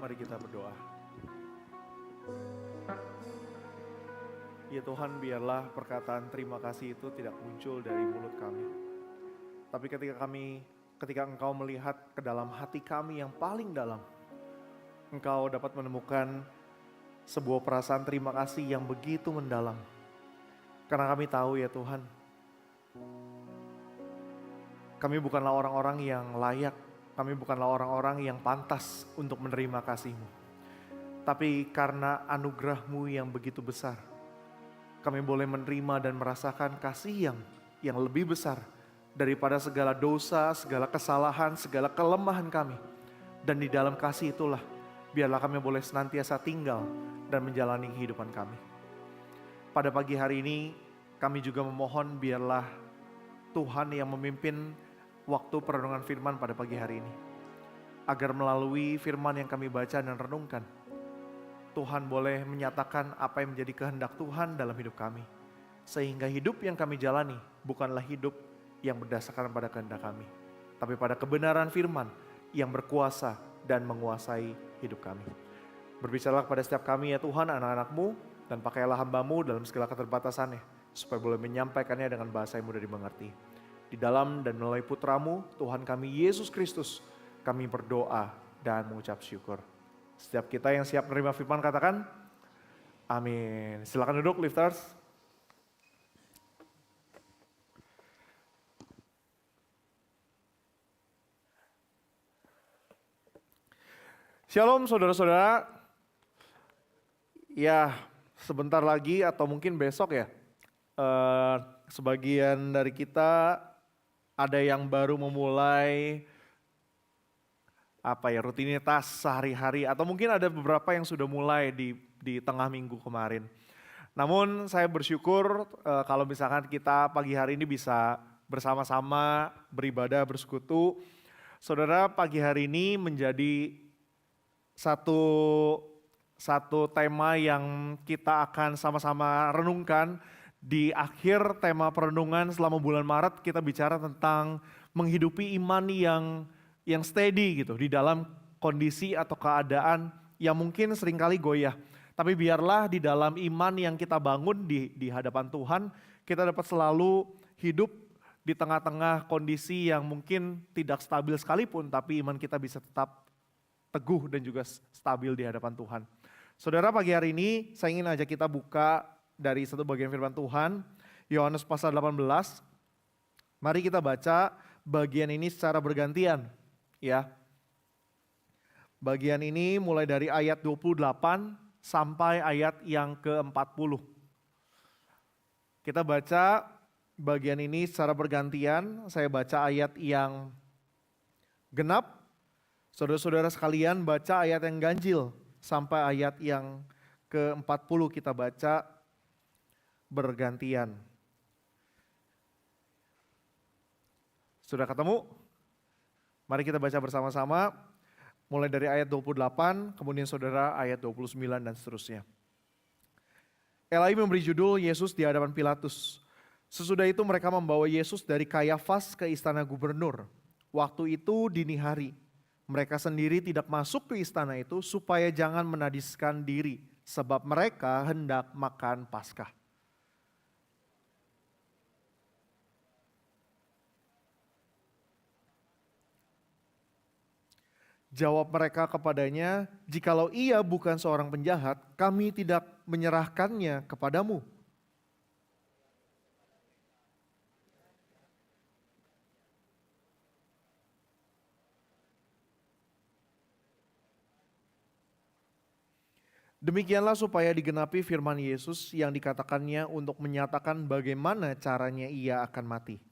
Mari kita berdoa. Ya Tuhan, biarlah perkataan terima kasih itu tidak muncul dari mulut kami. Tapi ketika Engkau melihat ke dalam hati kami yang paling dalam, Engkau dapat menemukan sebuah perasaan terima kasih yang begitu mendalam. Karena kami tahu ya Tuhan, kami bukanlah orang-orang yang layak, kami bukanlah orang-orang yang pantas untuk menerima kasih-Mu. Tapi karena anugerah-Mu yang begitu besar, kami boleh menerima dan merasakan kasih yang lebih besar daripada segala dosa, segala kesalahan, segala kelemahan kami. Dan di dalam kasih itulah, biarlah kami boleh senantiasa tinggal dan menjalani kehidupan kami. Pada pagi hari ini, kami juga memohon biarlah Tuhan yang memimpin waktu perenungan firman pada pagi hari ini. Agar melalui firman yang kami baca dan renungkan, Tuhan boleh menyatakan apa yang menjadi kehendak Tuhan dalam hidup kami. Sehingga hidup yang kami jalani bukanlah hidup yang berdasarkan pada kehendak kami, tapi pada kebenaran firman yang berkuasa dan menguasai hidup kami. Berbicaralah kepada setiap kami ya Tuhan, anak-anak-Mu, dan pakailah hamba-Mu dalam segala keterbatasannya, supaya boleh menyampaikannya dengan bahasa yang mudah dimengerti. Di dalam dan melalui putra-Mu, Tuhan kami Yesus Kristus, kami berdoa dan mengucap syukur. Setiap kita yang siap menerima firman katakan, amin. Silakan duduk lifters. Shalom saudara-saudara. Ya, sebentar lagi atau mungkin besok ya, sebagian dari kita ada yang baru memulai rutinitas sehari-hari, atau mungkin ada beberapa yang sudah mulai di tengah minggu kemarin. Namun saya bersyukur kalau misalkan kita pagi hari ini bisa bersama-sama beribadah, bersekutu. Saudara, pagi hari ini menjadi satu tema yang kita akan sama-sama renungkan. Di akhir tema perenungan selama bulan Maret kita bicara tentang menghidupi iman yang steady gitu di dalam kondisi atau keadaan yang mungkin seringkali goyah. Tapi biarlah di dalam iman yang kita bangun di hadapan Tuhan, kita dapat selalu hidup di tengah-tengah kondisi yang mungkin tidak stabil sekalipun, tapi iman kita bisa tetap teguh dan juga stabil di hadapan Tuhan. Saudara, pagi hari ini saya ingin ajak kita buka dari satu bagian firman Tuhan, Yohanes pasal 18. Mari kita baca bagian ini secara bergantian. Ya, bagian ini mulai dari ayat 28 sampai ayat yang ke-40. Kita baca bagian ini secara bergantian. Saya baca ayat yang genap, saudara-saudara sekalian baca ayat yang ganjil sampai ayat yang ke-40 kita baca bergantian. Sudah ketemu? Mari kita baca bersama-sama, mulai dari ayat 28, kemudian saudara ayat 29 dan seterusnya. Elai memberi judul Yesus di hadapan Pilatus. Sesudah itu mereka membawa Yesus dari Kayafas ke istana gubernur. Waktu itu dini hari, mereka sendiri tidak masuk ke istana itu supaya jangan menajiskan diri, sebab mereka hendak makan Paskah. Jawab mereka kepadanya, jikalau ia bukan seorang penjahat, kami tidak menyerahkannya kepadamu. Demikianlah supaya digenapi firman Yesus yang dikatakannya untuk menyatakan bagaimana caranya ia akan mati.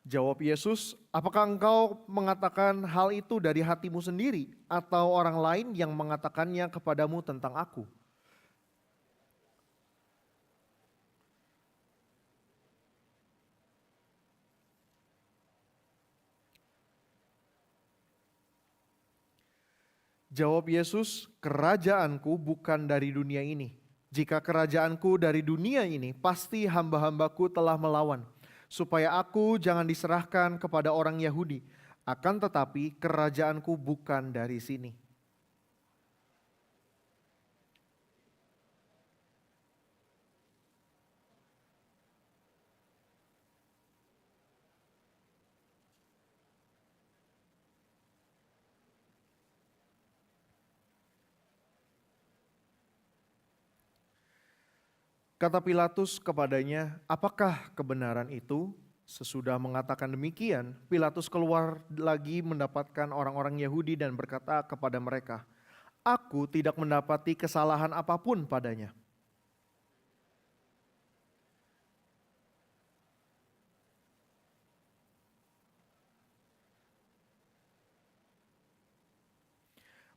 Jawab Yesus, apakah engkau mengatakan hal itu dari hatimu sendiri atau orang lain yang mengatakannya kepadamu tentang aku? Jawab Yesus, kerajaanku bukan dari dunia ini. Jika kerajaanku dari dunia ini, pasti hamba-hambaku telah melawan, supaya aku jangan diserahkan kepada orang Yahudi. Akan tetapi kerajaanku bukan dari sini. Kata Pilatus kepadanya, apakah kebenaran itu? Sesudah mengatakan demikian, Pilatus keluar lagi mendapatkan orang-orang Yahudi dan berkata kepada mereka, aku tidak mendapati kesalahan apapun padanya.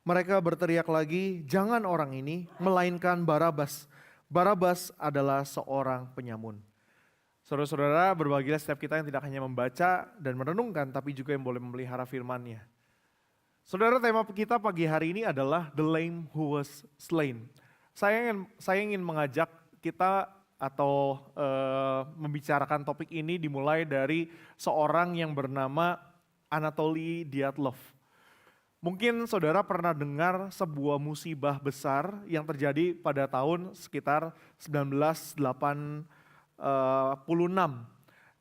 Mereka berteriak lagi, jangan orang ini, melainkan Barabas. Barabas adalah seorang penyamun. Saudara-saudara, berbahagialah setiap kita yang tidak hanya membaca dan merenungkan, tapi juga yang boleh memelihara firman-Nya. Saudara, tema kita pagi hari ini adalah The Lamb Who Was Slain. Saya ingin mengajak kita atau membicarakan topik ini dimulai dari seorang yang bernama Anatoly Dyatlov. Mungkin saudara pernah dengar sebuah musibah besar yang terjadi pada tahun sekitar 1986,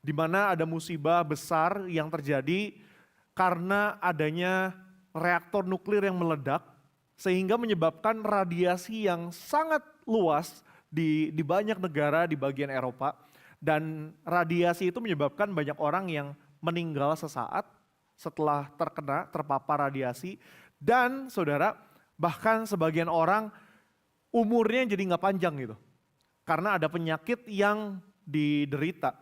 di mana ada musibah besar yang terjadi karena adanya reaktor nuklir yang meledak sehingga menyebabkan radiasi yang sangat luas di banyak negara di bagian Eropa, dan radiasi itu menyebabkan banyak orang yang meninggal sesaat setelah terpapar radiasi, dan saudara bahkan sebagian orang umurnya jadi nggak panjang gitu karena ada penyakit yang diderita.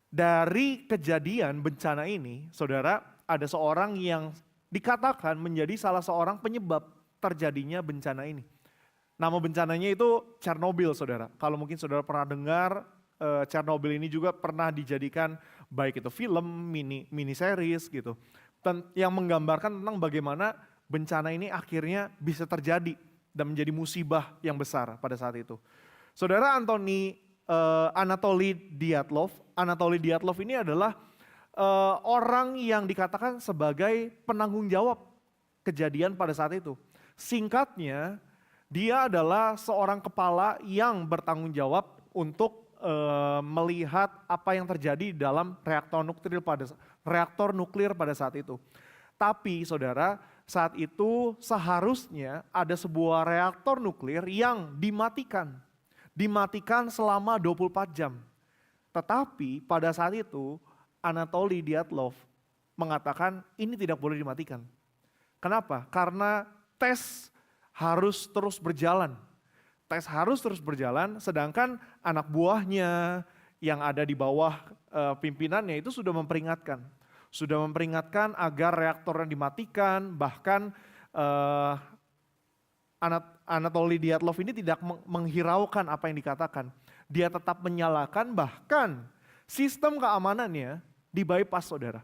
Dari kejadian bencana ini, saudara, ada seorang yang dikatakan menjadi salah seorang penyebab terjadinya bencana ini. Nama bencananya itu Chernobyl, saudara. Kalau mungkin saudara pernah dengar, Chernobyl ini juga pernah dijadikan baik itu film, mini series gitu. Dan yang menggambarkan tentang bagaimana bencana ini akhirnya bisa terjadi dan menjadi musibah yang besar pada saat itu. Saudara, Anatoly Dyatlov ini adalah orang yang dikatakan sebagai penanggung jawab kejadian pada saat itu. Singkatnya, dia adalah seorang kepala yang bertanggung jawab untuk melihat apa yang terjadi dalam reaktor nuklir pada saat itu. Tapi saudara, saat itu seharusnya ada sebuah reaktor nuklir yang dimatikan selama 24 jam. Tetapi pada saat itu Anatoly Dyatlov mengatakan ini tidak boleh dimatikan. Kenapa? Karena tes harus terus berjalan. Sedangkan anak buahnya yang ada di bawah pimpinannya itu sudah memperingatkan agar reaktornya dimatikan. Bahkan Anatoly Dyatlov ini tidak menghiraukan apa yang dikatakan. Dia tetap menyalakan, bahkan sistem keamanannya di bypass, saudara.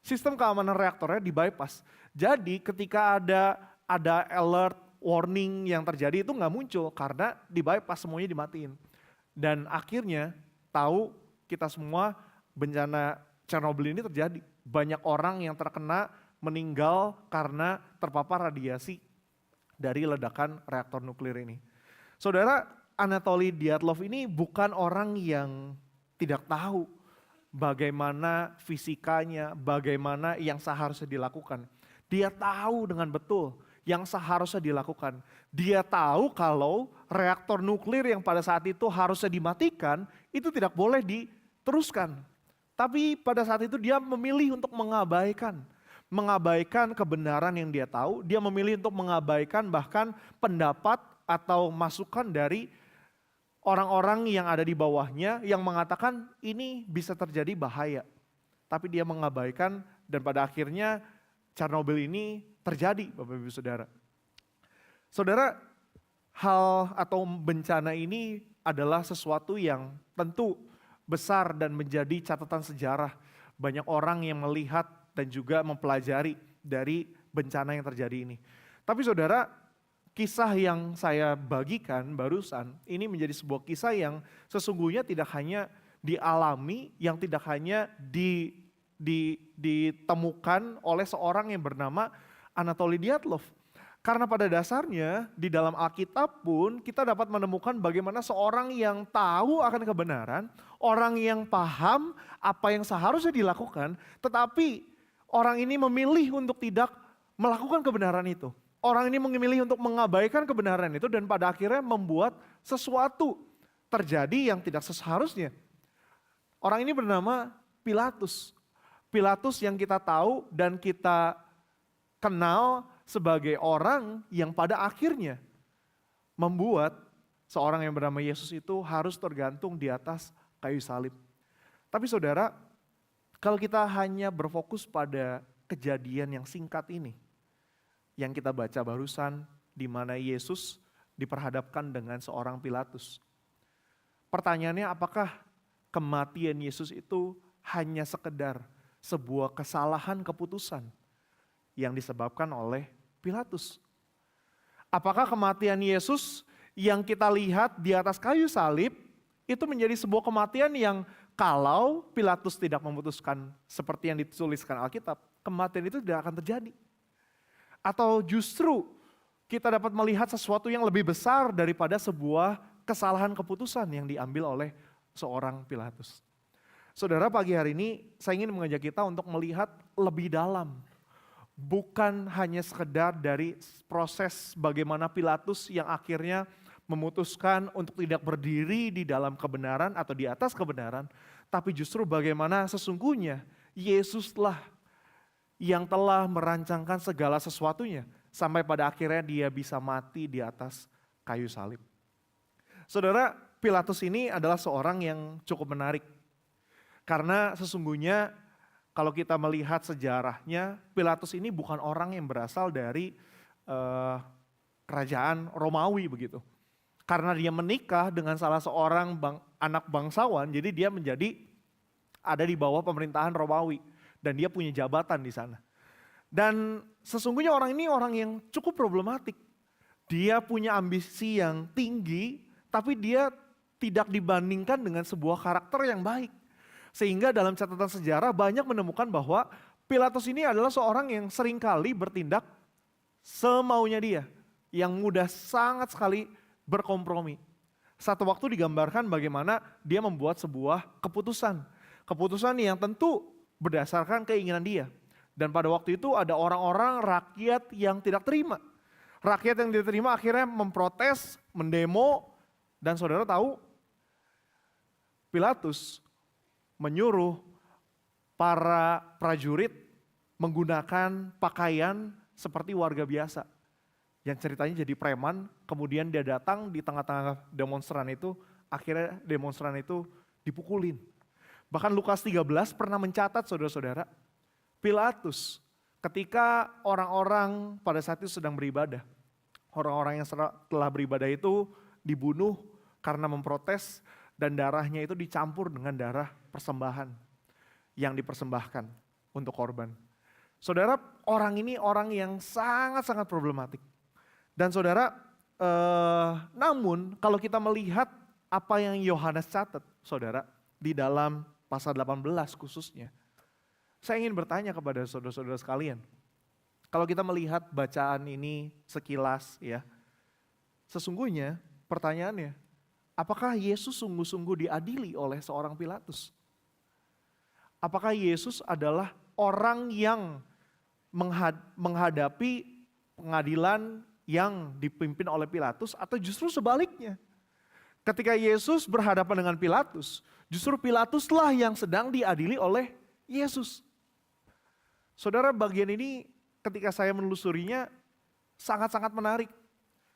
Sistem keamanan reaktornya di bypass. Jadi ketika ada alert, warning yang terjadi itu nggak muncul karena di bypass, semuanya dimatiin. Dan akhirnya tahu kita semua bencana Chernobyl ini terjadi. Banyak orang yang terkena meninggal karena terpapar radiasi dari ledakan reaktor nuklir ini. Saudara, Anatoly Dyatlov ini bukan orang yang tidak tahu bagaimana fisikanya, bagaimana yang seharusnya dilakukan. Dia tahu dengan betul yang seharusnya dilakukan. Dia tahu kalau reaktor nuklir yang pada saat itu harusnya dimatikan, itu tidak boleh diteruskan. Tapi pada saat itu dia memilih untuk mengabaikan kebenaran yang dia tahu. Dia memilih untuk mengabaikan bahkan pendapat atau masukan dari orang-orang yang ada di bawahnya yang mengatakan ini bisa terjadi bahaya. Tapi dia mengabaikan, dan pada akhirnya Chernobyl ini terjadi, Bapak Ibu Saudara. Saudara, hal atau bencana ini adalah sesuatu yang tentu besar dan menjadi catatan sejarah. Banyak orang yang melihat dan juga mempelajari dari bencana yang terjadi ini. Tapi saudara, kisah yang saya bagikan barusan, ini menjadi sebuah kisah yang sesungguhnya tidak hanya dialami, yang tidak hanya ditemukan oleh seorang yang bernama Anatoly Dyatlov. Karena pada dasarnya di dalam Alkitab pun kita dapat menemukan bagaimana seorang yang tahu akan kebenaran, orang yang paham apa yang seharusnya dilakukan, tetapi orang ini memilih untuk tidak melakukan kebenaran itu. Orang ini memilih untuk mengabaikan kebenaran itu dan pada akhirnya membuat sesuatu terjadi yang tidak seharusnya. Orang ini bernama Pilatus. Pilatus yang kita tahu dan kita kenal sebagai orang yang pada akhirnya membuat seorang yang bernama Yesus itu harus tergantung di atas kayu salib. Tapi saudara, kalau kita hanya berfokus pada kejadian yang singkat ini, yang kita baca barusan, di mana Yesus diperhadapkan dengan seorang Pilatus. Pertanyaannya, apakah kematian Yesus itu hanya sekedar sebuah kesalahan keputusan yang disebabkan oleh Pilatus? Apakah kematian Yesus yang kita lihat di atas kayu salib itu menjadi sebuah kematian yang kalau Pilatus tidak memutuskan seperti yang dituliskan Alkitab, kematian itu tidak akan terjadi? Atau justru kita dapat melihat sesuatu yang lebih besar daripada sebuah kesalahan keputusan yang diambil oleh seorang Pilatus? Saudara, pagi hari ini saya ingin mengajak kita untuk melihat lebih dalam. Bukan hanya sekedar dari proses bagaimana Pilatus yang akhirnya memutuskan untuk tidak berdiri di dalam kebenaran atau di atas kebenaran, tapi justru bagaimana sesungguhnya Yesuslah yang telah merancangkan segala sesuatunya sampai pada akhirnya dia bisa mati di atas kayu salib. Saudara, Pilatus ini adalah seorang yang cukup menarik. Karena sesungguhnya kalau kita melihat sejarahnya, Pilatus ini bukan orang yang berasal dari kerajaan Romawi begitu. Karena dia menikah dengan salah seorang anak bangsawan, jadi dia menjadi ada di bawah pemerintahan Romawi. Dan dia punya jabatan di sana. Dan sesungguhnya orang ini orang yang cukup problematik. Dia punya ambisi yang tinggi, tapi dia tidak dibandingkan dengan sebuah karakter yang baik. Sehingga dalam catatan sejarah banyak menemukan bahwa Pilatus ini adalah seorang yang seringkali bertindak semaunya dia. Yang mudah sangat sekali berkompromi. Satu waktu digambarkan bagaimana dia membuat sebuah keputusan. Keputusan yang tentu berdasarkan keinginan dia. Dan pada waktu itu ada orang-orang rakyat yang tidak terima. Rakyat yang tidak terima akhirnya memprotes, mendemo, dan saudara tahu Pilatus menyuruh para prajurit menggunakan pakaian seperti warga biasa. Yang ceritanya jadi preman, kemudian dia datang di tengah-tengah demonstran itu, akhirnya demonstran itu dipukulin. Bahkan Lukas 13 pernah mencatat saudara-saudara, Pilatus ketika orang-orang pada saat itu sedang beribadah, orang-orang yang telah beribadah itu dibunuh karena memprotes dan darahnya itu dicampur dengan darah persembahan yang dipersembahkan untuk korban. Saudara, orang ini orang yang sangat-sangat problematik. Dan saudara, namun kalau kita melihat apa yang Yohanes catat, saudara, di dalam pasal 18 khususnya. Saya ingin bertanya kepada saudara-saudara sekalian. Kalau kita melihat bacaan ini sekilas ya. Sesungguhnya pertanyaannya, apakah Yesus sungguh-sungguh diadili oleh seorang Pilatus? Apakah Yesus adalah orang yang menghadapi pengadilan yang dipimpin oleh Pilatus atau justru sebaliknya? Ketika Yesus berhadapan dengan Pilatus, justru Pilatuslah yang sedang diadili oleh Yesus. Saudara, bagian ini ketika saya menelusurinya sangat-sangat menarik.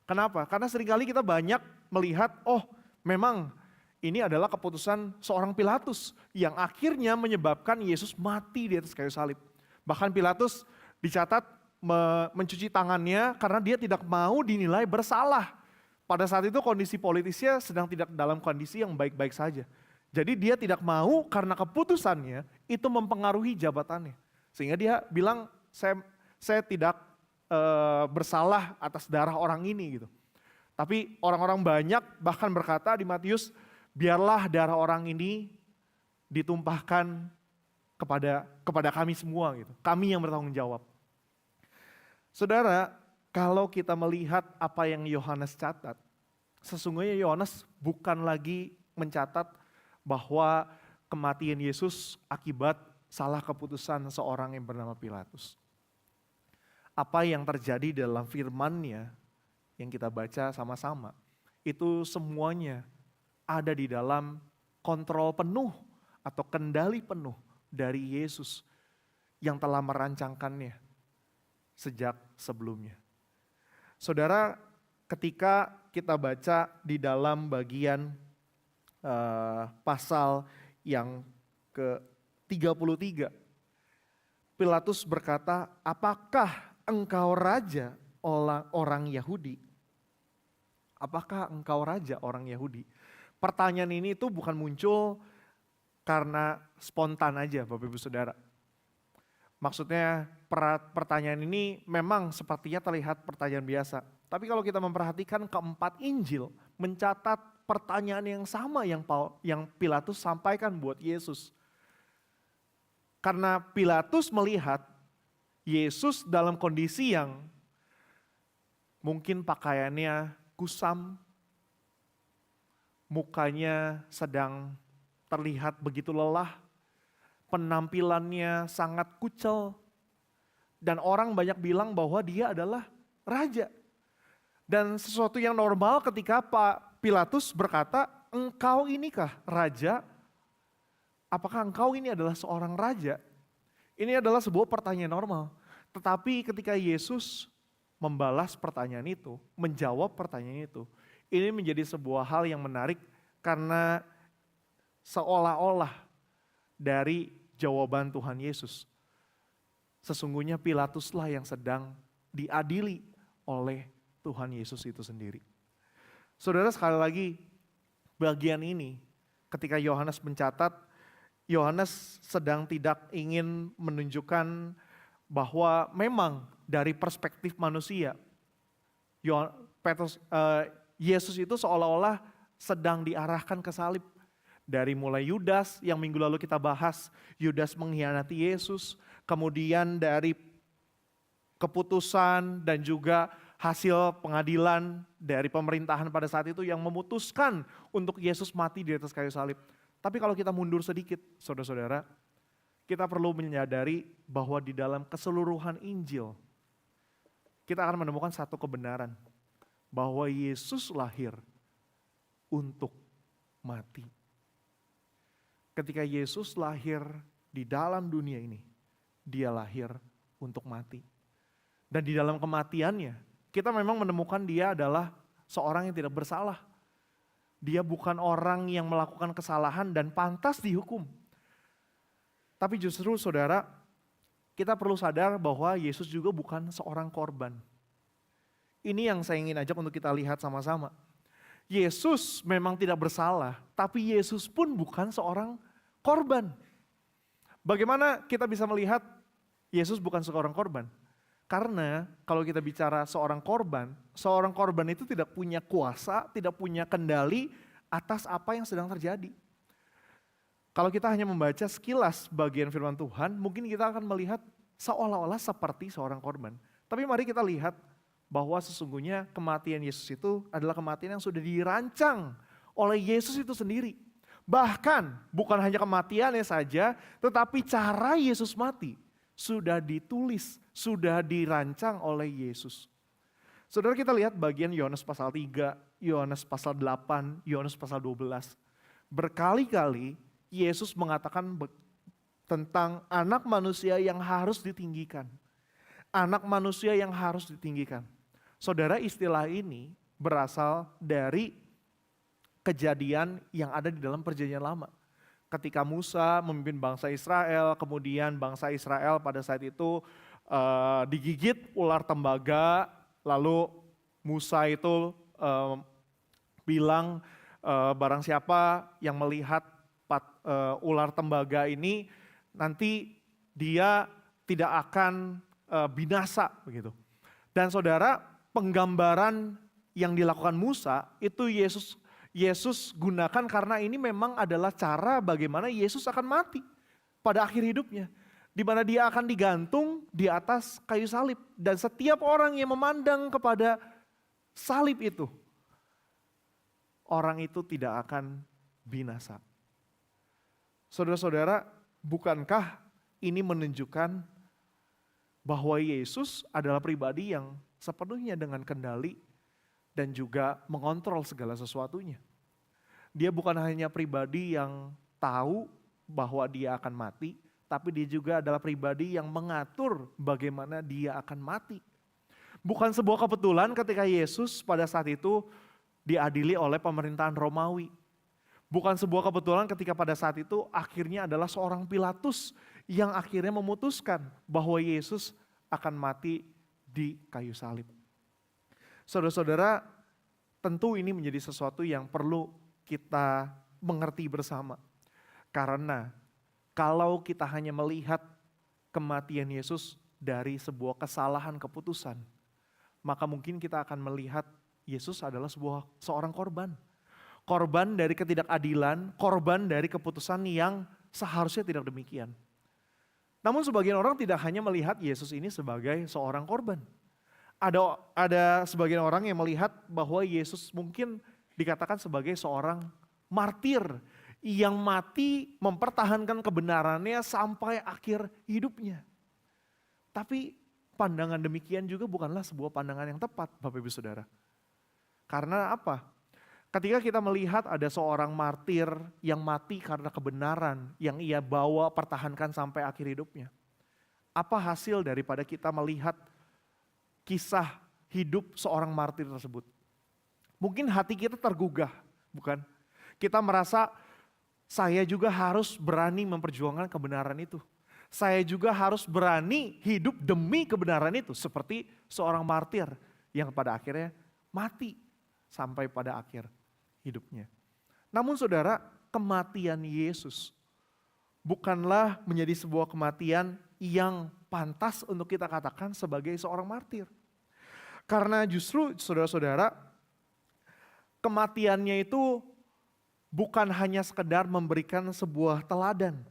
Kenapa? Karena seringkali kita banyak melihat, oh memang ini adalah keputusan seorang Pilatus yang akhirnya menyebabkan Yesus mati di atas kayu salib. Bahkan Pilatus dicatat mencuci tangannya karena dia tidak mau dinilai bersalah. Pada saat itu kondisi politisnya sedang tidak dalam kondisi yang baik-baik saja. Jadi dia tidak mau karena keputusannya itu mempengaruhi jabatannya. Sehingga dia bilang, saya tidak bersalah atas darah orang ini gitu. Tapi orang-orang banyak bahkan berkata di Matius, biarlah darah orang ini ditumpahkan kepada kami semua gitu. Kami yang bertanggung jawab. Saudara, kalau kita melihat apa yang Yohanes catat, sesungguhnya Yohanes bukan lagi mencatat bahwa kematian Yesus akibat salah keputusan seorang yang bernama Pilatus. Apa yang terjadi dalam firman-Nya yang kita baca sama-sama, itu semuanya ada di dalam kontrol penuh atau kendali penuh dari Yesus yang telah merancangkannya sejak sebelumnya. Saudara, ketika kita baca di dalam bagian pasal yang ke-33, Pilatus berkata, apakah engkau raja orang Yahudi? Apakah engkau raja orang Yahudi? Pertanyaan ini itu bukan muncul karena spontan aja Bapak Ibu Saudara. Maksudnya pertanyaan ini memang sepertinya terlihat pertanyaan biasa. Tapi kalau kita memperhatikan keempat Injil mencatat pertanyaan yang sama yang Pilatus sampaikan buat Yesus. Karena Pilatus melihat Yesus dalam kondisi yang mungkin pakaiannya kusam, mukanya sedang terlihat begitu lelah, penampilannya sangat kucel, dan orang banyak bilang bahwa dia adalah raja. Dan sesuatu yang normal ketika Pak Pilatus berkata, engkau inikah raja? Apakah engkau ini adalah seorang raja? Ini adalah sebuah pertanyaan normal. Tetapi ketika Yesus membalas pertanyaan itu, menjawab pertanyaan itu, ini menjadi sebuah hal yang menarik karena seolah-olah dari jawaban Tuhan Yesus, sesungguhnya Pilatuslah yang sedang diadili oleh Tuhan Yesus itu sendiri. Saudara, sekali lagi bagian ini ketika Yohanes mencatat, Yohanes sedang tidak ingin menunjukkan bahwa memang dari perspektif manusia, Yesus itu seolah-olah sedang diarahkan ke salib. Dari mulai Yudas yang minggu lalu kita bahas, Yudas mengkhianati Yesus, kemudian dari keputusan dan juga hasil pengadilan dari pemerintahan pada saat itu yang memutuskan untuk Yesus mati di atas kayu salib. Tapi kalau kita mundur sedikit, saudara-saudara, kita perlu menyadari bahwa di dalam keseluruhan Injil, kita akan menemukan satu kebenaran, bahwa Yesus lahir untuk mati. Ketika Yesus lahir di dalam dunia ini, dia lahir untuk mati. Dan di dalam kematiannya, kita memang menemukan dia adalah seorang yang tidak bersalah. Dia bukan orang yang melakukan kesalahan dan pantas dihukum. Tapi justru saudara, kita perlu sadar bahwa Yesus juga bukan seorang korban. Ini yang saya ingin ajak untuk kita lihat sama-sama. Yesus memang tidak bersalah, tapi Yesus pun bukan seorang korban. Bagaimana kita bisa melihat Yesus bukan seorang korban? Karena kalau kita bicara seorang korban itu tidak punya kuasa, tidak punya kendali atas apa yang sedang terjadi. Kalau kita hanya membaca sekilas bagian firman Tuhan, mungkin kita akan melihat seolah-olah seperti seorang korban. Tapi mari kita lihat bahwa sesungguhnya kematian Yesus itu adalah kematian yang sudah dirancang oleh Yesus itu sendiri. Bahkan bukan hanya kematiannya saja, tetapi cara Yesus mati sudah ditulis, sudah dirancang oleh Yesus. Saudara, kita lihat bagian Yohanes pasal 3, Yohanes pasal 8, Yohanes pasal 12. Berkali-kali Yesus mengatakan tentang anak manusia yang harus ditinggikan. Anak manusia yang harus ditinggikan. Saudara, istilah ini berasal dari kejadian yang ada di dalam perjanjian lama. Ketika Musa memimpin bangsa Israel, kemudian bangsa Israel pada saat itu digigit ular tembaga, lalu Musa itu bilang barang siapa yang melihat ular tembaga ini nanti dia tidak akan binasa begitu. Dan saudara, penggambaran yang dilakukan Musa itu Yesus gunakan karena ini memang adalah cara bagaimana Yesus akan mati pada akhir hidupnya. Di mana dia akan digantung di atas kayu salib. Dan setiap orang yang memandang kepada salib itu, orang itu tidak akan binasa. Saudara-saudara, bukankah ini menunjukkan bahwa Yesus adalah pribadi yang sepenuhnya dengan kendali dan juga mengontrol segala sesuatunya. Dia bukan hanya pribadi yang tahu bahwa dia akan mati, tapi dia juga adalah pribadi yang mengatur bagaimana dia akan mati. Bukan sebuah kebetulan ketika Yesus pada saat itu diadili oleh pemerintahan Romawi. Bukan sebuah kebetulan ketika pada saat itu akhirnya adalah seorang Pilatus yang akhirnya memutuskan bahwa Yesus akan mati di kayu salib. Saudara-saudara, tentu ini menjadi sesuatu yang perlu kita mengerti bersama. Karena kalau kita hanya melihat kematian Yesus dari sebuah kesalahan keputusan, maka mungkin kita akan melihat Yesus adalah seorang korban. Korban dari ketidakadilan, korban dari keputusan yang seharusnya tidak demikian. Namun sebagian orang tidak hanya melihat Yesus ini sebagai seorang korban. Ada sebagian orang yang melihat bahwa Yesus mungkin dikatakan sebagai seorang martir yang mati mempertahankan kebenarannya sampai akhir hidupnya. Tapi pandangan demikian juga bukanlah sebuah pandangan yang tepat, Bapak Ibu Saudara. Karena apa? Ketika kita melihat ada seorang martir yang mati karena kebenaran yang ia bawa pertahankan sampai akhir hidupnya. Apa hasil daripada kita melihat kisah hidup seorang martir tersebut? Mungkin hati kita tergugah, bukan? Kita merasa saya juga harus berani memperjuangkan kebenaran itu. Saya juga harus berani hidup demi kebenaran itu. Seperti seorang martir yang pada akhirnya mati sampai pada akhir hidupnya. Namun saudara, kematian Yesus bukanlah menjadi sebuah kematian yang pantas untuk kita katakan sebagai seorang martir. Karena justru saudara-saudara, kematiannya itu bukan hanya sekedar memberikan sebuah teladan,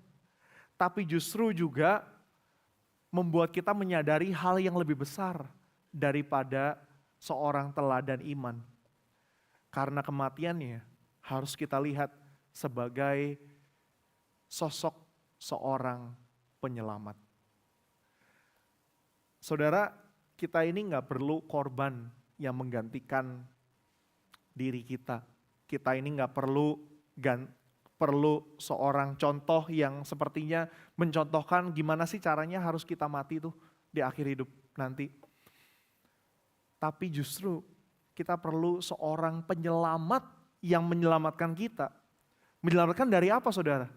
tapi justru juga membuat kita menyadari hal yang lebih besar daripada seorang teladan iman. Karena kematiannya harus kita lihat sebagai sosok seorang penyelamat. Saudara, kita ini gak perlu korban yang menggantikan diri kita. Kita ini gak perlu seorang contoh yang sepertinya mencontohkan gimana sih caranya harus kita mati tuh di akhir hidup nanti. Tapi justru kita perlu seorang penyelamat yang menyelamatkan kita. Menyelamatkan dari apa saudara?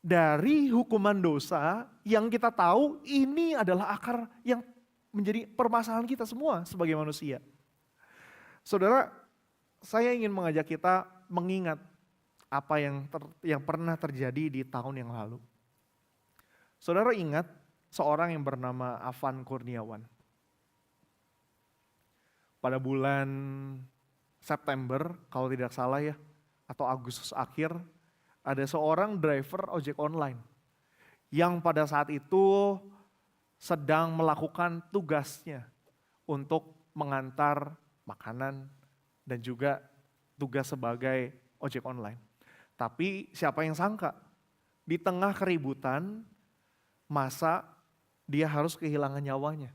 Dari hukuman dosa yang kita tahu ini adalah akar yang menjadi permasalahan kita semua sebagai manusia. Saudara, saya ingin mengajak kita mengingat apa yang pernah terjadi di tahun yang lalu. Saudara ingat seorang yang bernama Afan Kurniawan. Pada bulan September, kalau tidak salah ya, atau Agustus akhir, ada seorang driver ojek online yang pada saat itu sedang melakukan tugasnya untuk mengantar makanan dan juga tugas sebagai ojek online. Tapi siapa yang sangka, di tengah keributan, masa dia harus kehilangan nyawanya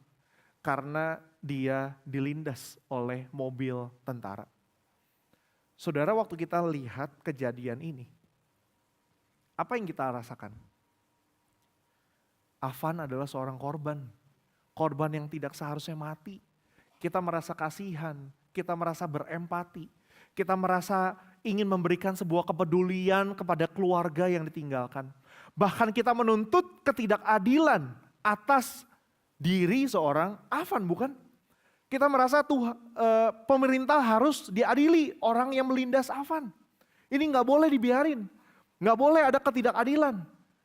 karena dia dilindas oleh mobil tentara. Saudara, waktu kita lihat kejadian ini, apa yang kita rasakan? Afan adalah seorang korban. Korban yang tidak seharusnya mati. Kita merasa kasihan, kita merasa berempati. Kita merasa ingin memberikan sebuah kepedulian kepada keluarga yang ditinggalkan. Bahkan kita menuntut ketidakadilan atas diri seorang Afan, bukan? Kita merasa pemerintah harus diadili orang yang melindas Afan. Ini gak boleh dibiarin. Gak boleh ada ketidakadilan.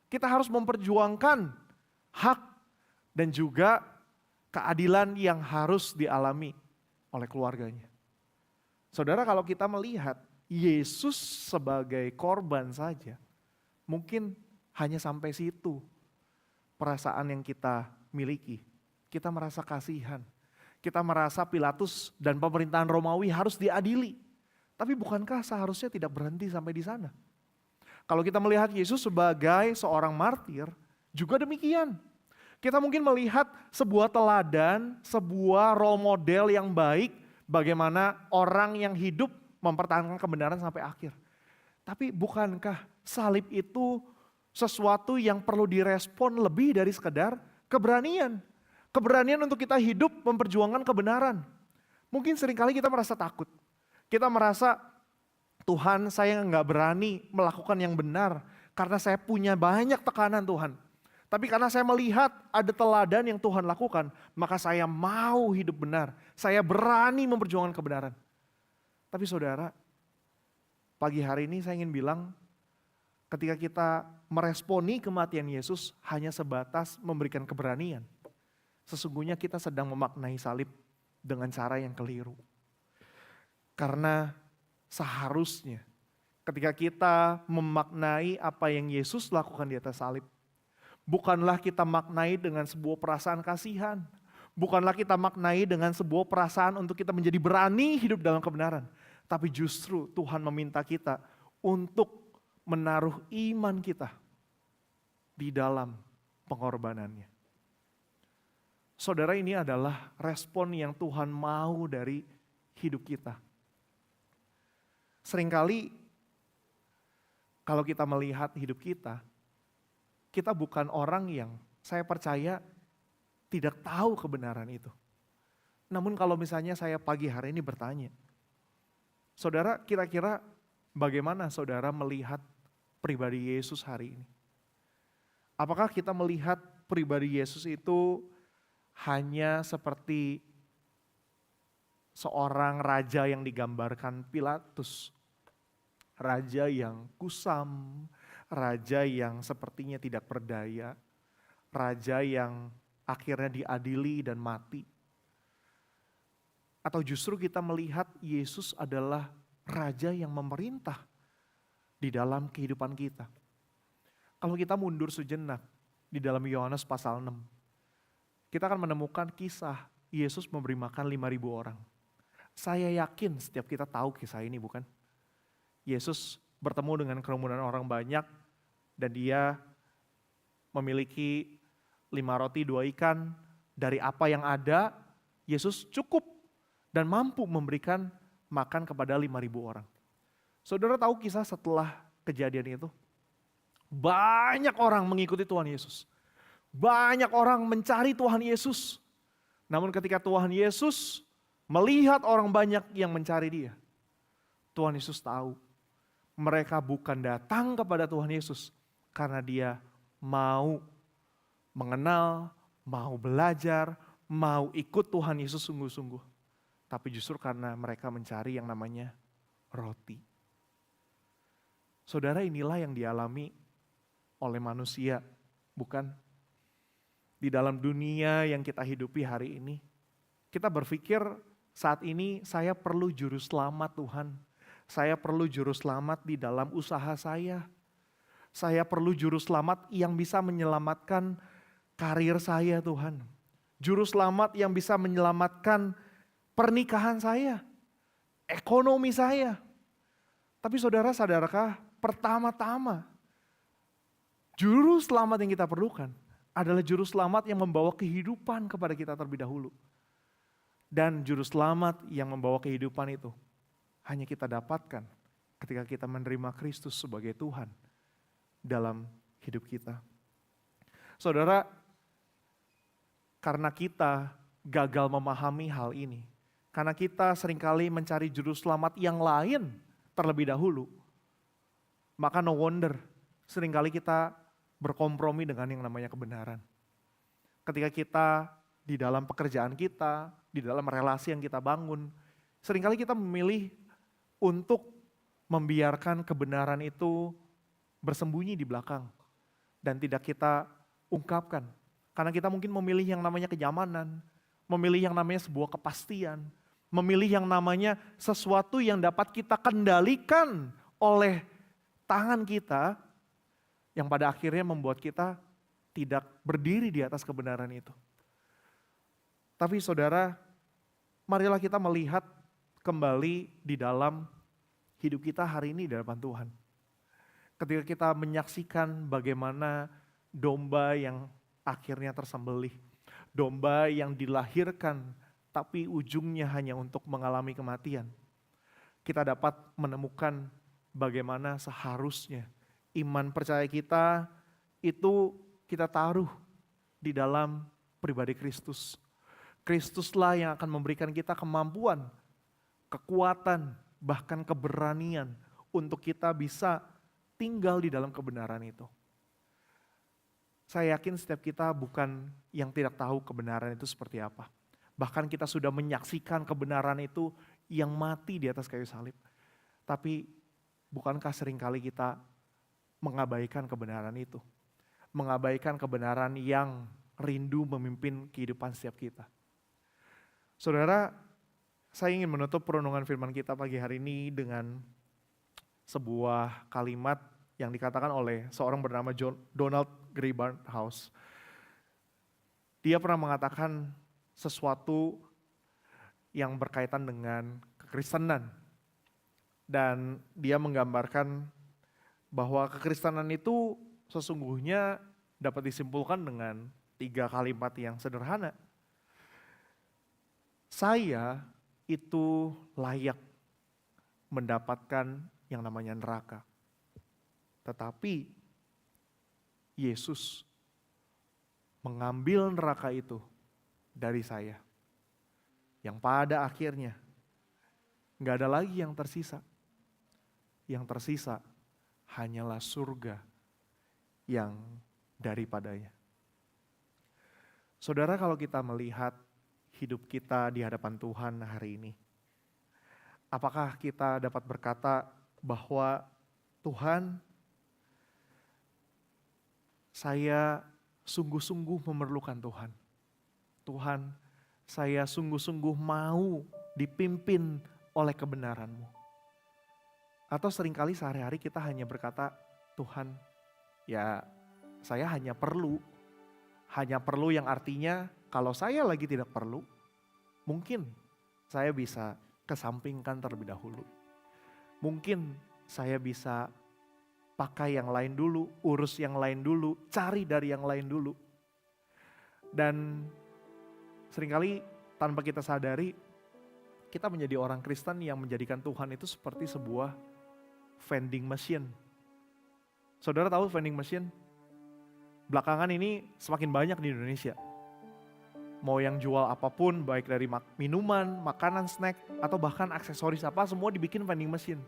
Kita harus memperjuangkan hak dan juga keadilan yang harus dialami oleh keluarganya. Saudara, kalau kita melihat Yesus sebagai korban saja, mungkin hanya sampai situ perasaan yang kita miliki. Kita merasa kasihan, kita merasa Pilatus dan pemerintahan Romawi harus diadili. Tapi bukankah seharusnya tidak berhenti sampai di sana? Kalau kita melihat Yesus sebagai seorang martir, juga demikian. Kita mungkin melihat sebuah teladan, sebuah role model yang baik, bagaimana orang yang hidup mempertahankan kebenaran sampai akhir. Tapi bukankah salib itu sesuatu yang perlu direspon lebih dari sekedar keberanian. Keberanian untuk kita hidup memperjuangkan kebenaran. Mungkin seringkali kita merasa takut. Kita merasa, Tuhan, saya nggak berani melakukan yang benar karena saya punya banyak tekanan, Tuhan. Tapi karena saya melihat ada teladan yang Tuhan lakukan, maka saya mau hidup benar. Saya berani memperjuangkan kebenaran. Tapi saudara, pagi hari ini saya ingin bilang, ketika kita meresponi kematian Yesus hanya sebatas memberikan keberanian, sesungguhnya kita sedang memaknai salib dengan cara yang keliru. Karena seharusnya ketika kita memaknai apa yang Yesus lakukan di atas salib, bukanlah kita maknai dengan sebuah perasaan kasihan. Bukanlah kita maknai dengan sebuah perasaan untuk kita menjadi berani hidup dalam kebenaran. Tapi justru Tuhan meminta kita untuk menaruh iman kita di dalam pengorbanannya. Saudara, ini adalah respon yang Tuhan mau dari hidup kita. Seringkali kalau kita melihat hidup kita bukan orang yang saya percaya tidak tahu kebenaran itu. Namun kalau misalnya saya pagi hari ini bertanya, saudara, kira-kira bagaimana saudara melihat pribadi Yesus hari ini? Apakah kita melihat pribadi Yesus itu hanya seperti seorang raja yang digambarkan Pilatus? Raja yang kusam, raja yang sepertinya tidak berdaya, raja yang akhirnya diadili dan mati. Atau justru kita melihat Yesus adalah raja yang memerintah di dalam kehidupan kita. Kalau kita mundur sejenak di dalam Yohanes pasal 6, kita akan menemukan kisah Yesus memberi makan 5.000 orang. Saya yakin setiap kita tahu kisah ini, bukan? Yesus bertemu dengan kerumunan orang banyak dan dia memiliki 5 roti 2 ikan. Dari apa yang ada, Yesus cukup dan mampu memberikan makan kepada 5.000 orang. Saudara tahu kisah setelah kejadian itu? Banyak orang mengikuti Tuhan Yesus. Banyak orang mencari Tuhan Yesus. Namun ketika Tuhan Yesus melihat orang banyak yang mencari dia, Tuhan Yesus tahu mereka bukan datang kepada Tuhan Yesus karena dia mau mengenal, mau belajar, mau ikut Tuhan Yesus sungguh-sungguh. Tapi justru karena mereka mencari yang namanya roti. Saudara, inilah yang dialami oleh manusia, bukan? Di dalam dunia yang kita hidupi hari ini, kita berpikir saat ini saya perlu juru selamat, Tuhan. Saya perlu juru selamat di dalam usaha saya. Saya perlu juru selamat yang bisa menyelamatkan karir saya, Tuhan. Juru selamat yang bisa menyelamatkan pernikahan saya, ekonomi saya. Tapi saudara, sadarkah pertama-tama juru selamat yang kita perlukan adalah juru selamat yang membawa kehidupan kepada kita terlebih dahulu. Dan juru selamat yang membawa kehidupan itu hanya kita dapatkan ketika kita menerima Kristus sebagai Tuhan dalam hidup kita. Saudara, karena kita gagal memahami hal ini, karena kita seringkali mencari juru selamat yang lain terlebih dahulu, maka no wonder seringkali kita berkompromi dengan yang namanya kebenaran. Ketika kita di dalam pekerjaan kita, di dalam relasi yang kita bangun, seringkali kita memilih untuk membiarkan kebenaran itu bersembunyi di belakang dan tidak kita ungkapkan. Karena kita mungkin memilih yang namanya kenyamanan, memilih yang namanya sebuah kepastian, memilih yang namanya sesuatu yang dapat kita kendalikan oleh tangan kita, yang pada akhirnya membuat kita tidak berdiri di atas kebenaran itu. Tapi saudara, marilah kita melihat kembali di dalam hidup kita hari ini di hadapan Tuhan. Ketika kita menyaksikan bagaimana domba yang akhirnya tersembelih, domba yang dilahirkan tapi ujungnya hanya untuk mengalami kematian. Kita dapat menemukan bagaimana seharusnya iman percaya kita itu kita taruh di dalam pribadi Kristus. Kristuslah yang akan memberikan kita kemampuan, kekuatan, bahkan keberanian untuk kita bisa tinggal di dalam kebenaran itu. Saya yakin setiap kita bukan yang tidak tahu kebenaran itu seperti apa. Bahkan kita sudah menyaksikan kebenaran itu yang mati di atas kayu salib. Tapi bukankah seringkali kita mengabaikan kebenaran itu? Mengabaikan kebenaran yang rindu memimpin kehidupan setiap kita. Saudara, saya ingin menutup perenungan firman kita pagi hari ini dengan sebuah kalimat yang dikatakan oleh seorang bernama Donald Grey Barnhouse. Dia pernah mengatakan sesuatu yang berkaitan dengan kekristenan. Dan dia menggambarkan bahwa kekristenan itu sesungguhnya dapat disimpulkan dengan 3 kalimat yang sederhana. Saya itu layak mendapatkan yang namanya neraka. Tetapi Yesus mengambil neraka itu dari saya. Yang pada akhirnya gak ada lagi yang tersisa. Yang tersisa hanyalah surga yang daripadanya. Saudara, kalau kita melihat hidup kita di hadapan Tuhan hari ini, apakah kita dapat berkata bahwa Tuhan, saya sungguh-sungguh memerlukan Tuhan. Tuhan, saya sungguh-sungguh mau dipimpin oleh kebenaran-Mu. Atau seringkali sehari-hari kita hanya berkata, Tuhan, ya saya hanya perlu yang artinya kalau saya lagi tidak perlu, mungkin saya bisa kesampingkan terlebih dahulu. Mungkin saya bisa pakai yang lain dulu, urus yang lain dulu, cari dari yang lain dulu. Dan seringkali tanpa kita sadari, kita menjadi orang Kristen yang menjadikan Tuhan itu seperti sebuah vending machine. Saudara tahu vending machine? Belakangan ini semakin banyak di Indonesia. Mau yang jual apapun, baik dari minuman, makanan, snack, atau bahkan aksesoris apa, semua dibikin vending machine.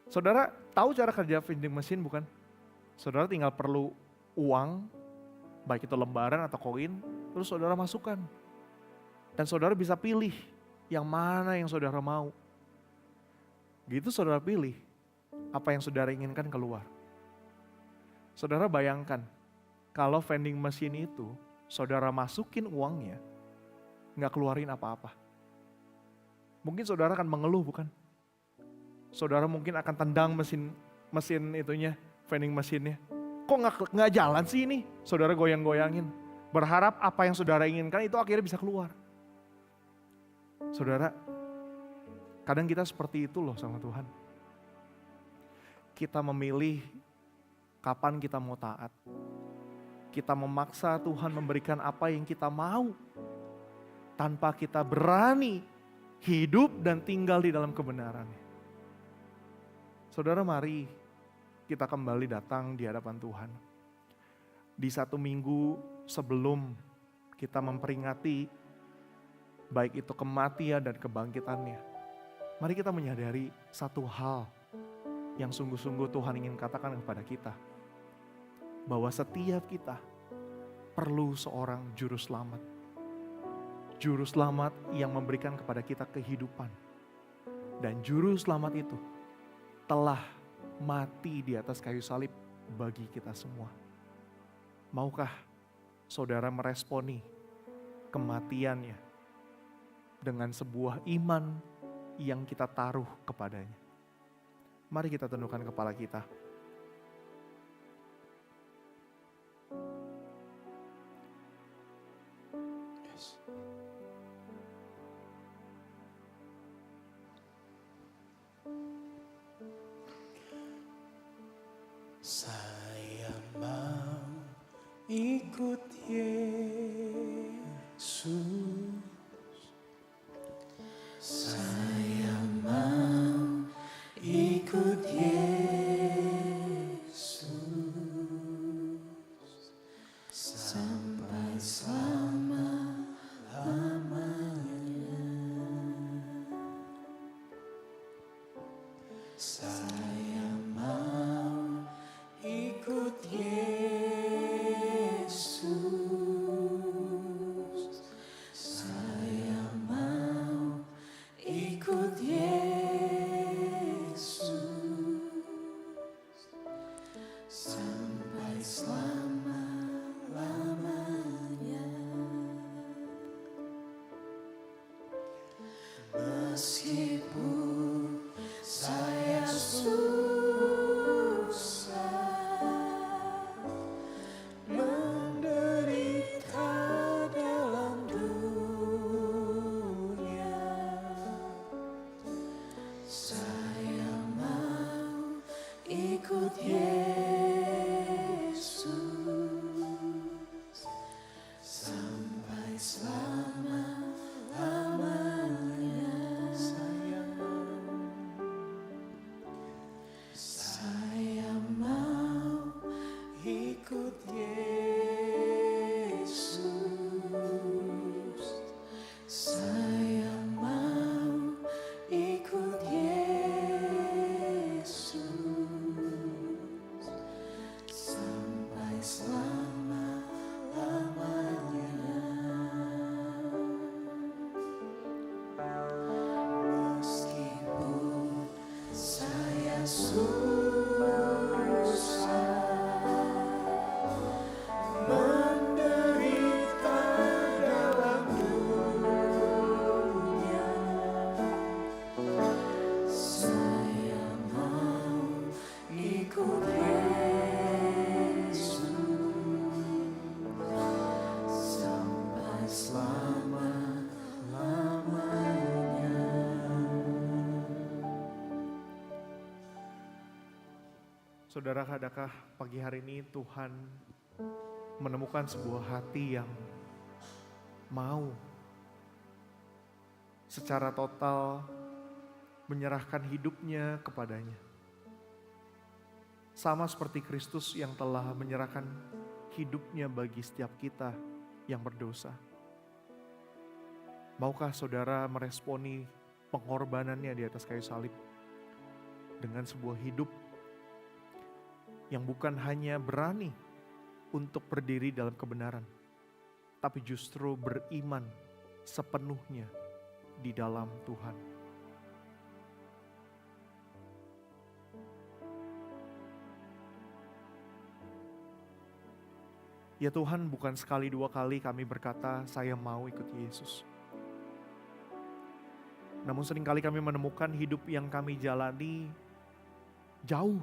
Saudara tahu cara kerja vending machine bukan? Saudara tinggal perlu uang, baik itu lembaran atau koin, terus saudara masukkan. Dan saudara bisa pilih yang mana yang saudara mau. Gitu saudara pilih, apa yang saudara inginkan keluar. Saudara bayangkan, kalau vending machine itu saudara masukin uangnya, gak keluarin apa-apa. Mungkin saudara akan mengeluh bukan? Saudara mungkin akan tendang mesin itunya, vending machine-nya. Kok nggak jalan sih ini? Saudara goyang-goyangin. Berharap apa yang saudara inginkan itu akhirnya bisa keluar. Saudara, kadang kita seperti itu loh sama Tuhan. Kita memilih kapan kita mau taat. Kita memaksa Tuhan memberikan apa yang kita mau. Tanpa kita berani hidup dan tinggal di dalam kebenaran. Saudara, mari kita kembali datang di hadapan Tuhan. Di 1 minggu sebelum kita memperingati baik itu kematian dan kebangkitannya, mari kita menyadari satu hal yang sungguh-sungguh Tuhan ingin katakan kepada kita. Bahwa setiap kita perlu seorang juru selamat. Juru selamat yang memberikan kepada kita kehidupan. Dan juru selamat itu telah mati di atas kayu salib bagi kita semua. Maukah saudara meresponi kematiannya dengan sebuah iman yang kita taruh kepadanya. Mari kita tundukkan kepala kita. Saya mau ikut Yesus. Saya mau ikut Yesus sampai selama-lamanya. Saya mau ikut Yesus. Saya mau ikut Yesus sampai selama-lamanya. Meskipun saya susah menderita dalam dunia, saya mau ikut Yesus sampai selama-lamanya. Saya mau ikut Yesus. Saya mau ikut Yesus sampai selama-lamanya. Meskipun saya susah menderita dalam dunia, saya mau ikut Yesus sampai selama-lamanya. Saudara, adakah pagi hari ini Tuhan menemukan sebuah hati yang mau secara total menyerahkan hidupnya kepadanya? Sama seperti Kristus yang telah menyerahkan hidupnya bagi setiap kita yang berdosa. Maukah saudara meresponi pengorbanannya di atas kayu salib dengan sebuah hidup yang bukan hanya berani untuk berdiri dalam kebenaran, tapi justru beriman sepenuhnya di dalam Tuhan. Ya Tuhan, bukan sekali dua kali kami berkata, saya mau ikut Yesus. Namun seringkali kami menemukan hidup yang kami jalani jauh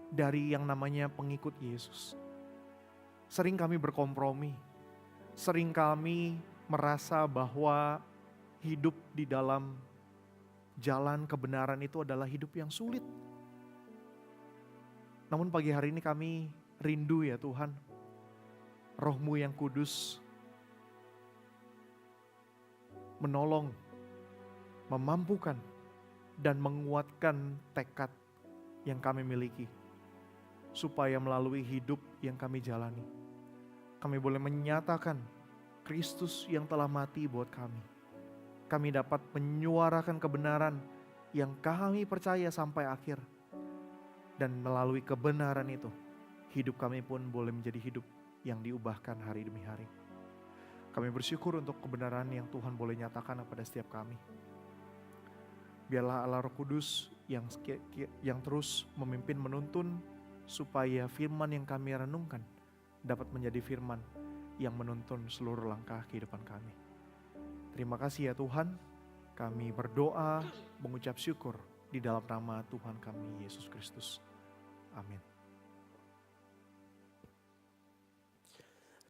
dari yang namanya pengikut Yesus. Sering kami berkompromi, sering kami merasa bahwa hidup di dalam jalan kebenaran itu adalah hidup yang sulit. Namun pagi hari ini kami rindu ya Tuhan, Roh-Mu yang kudus menolong, memampukan, dan menguatkan tekad yang kami miliki, supaya melalui hidup yang kami jalani, kami boleh menyatakan Kristus yang telah mati buat kami. Kami dapat menyuarakan kebenaran yang kami percaya sampai akhir. Dan melalui kebenaran itu, hidup kami pun boleh menjadi hidup yang diubahkan hari demi hari. Kami bersyukur untuk kebenaran yang Tuhan boleh nyatakan kepada setiap kami. Biarlah Allah Roh Kudus yang terus memimpin menuntun, supaya firman yang kami renungkan dapat menjadi firman yang menuntun seluruh langkah kehidupan kami. Terima kasih ya Tuhan, kami berdoa, mengucap syukur di dalam nama Tuhan kami Yesus Kristus.